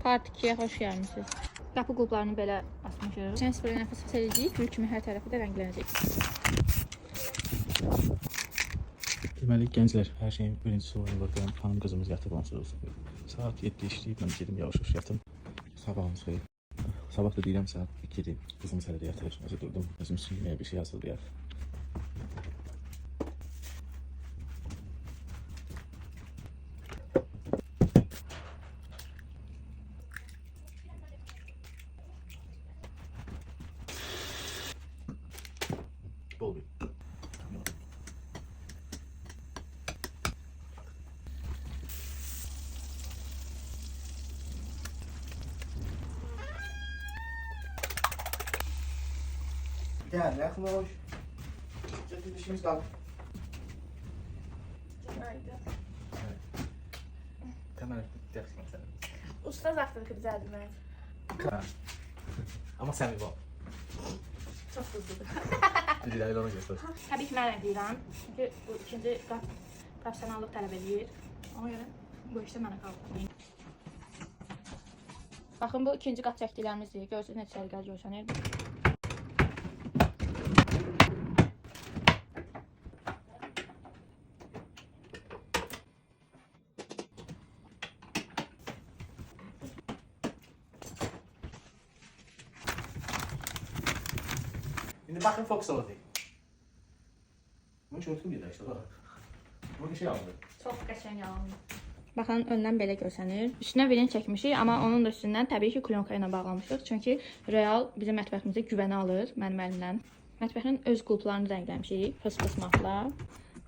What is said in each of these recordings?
Part 2-yə xoş gəlmişsiniz. Qapı qulplarını belə asmışıq. Çən sprey nəfəs edəcəyik, gül kimi hər tərəfi də rənglənəcək. Deməli, gənclər, hər şeyin birincisi oyun bakıram. Hanım qızımız yatıb onsuz. Saat 7 işləyib, mən gedim yavaş-yavaş yatım. Sabahımız xeyir. Sabah da deyirəm saat 2-dir. Qızımız hələ də yatır. Necə durdum, özüm üçün yeməyə bir şey hazırlayaq. Bol bir. Gel, yakınlaş. Ciddi dişimiz kaldı. Temel dersin sen. Usta zaxtırı bizədir mən. Ama sen bir bak. Çox duzludur. Bir də ona götür. Təbii ki, mən rəngləyirəm. Çünki bu ikinci professionallıq tələb edir. Ona görə bu işdə mənə qalır. Baxın, bu ikinci qat çəkdiklərimizdir. Görsünüz, necə səliqəli görsənir. Şimdi bakın Fox oldu. Bunun çörtü bir de işte bak. Bunu şey aldı. Çox qəşəng alınır. Baxın, öndən belə görsənir. Üstünə vilin çəkmişik, amma onun da üstündən təbii ki, klonka ilə bağlamışıq. Çünki real bizim mətbəximizə güvəni alır mənim əlimdən. Mətbəxin öz qulplarını rəngləmişik, fıs-fıs matla.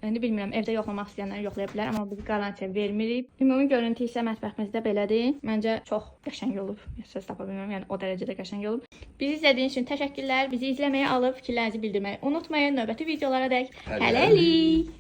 İndi bilmirəm, evdə yoxlamaq istəyənlər yoxlaya bilər, amma biz qarantiya vermirik. Ümumi görüntü isə mətbəximizdə belədir. Məncə çox qəşəng olub. Söz tapa bilmirəm, yəni o dərəcədə qəşəng olub. Bizi izlədiyiniz üçün təşəkkürlər. Bizi izləməyi alıb fikirlərinizi bildirməyi unutmayın. Növbəti videolara dək hələlik.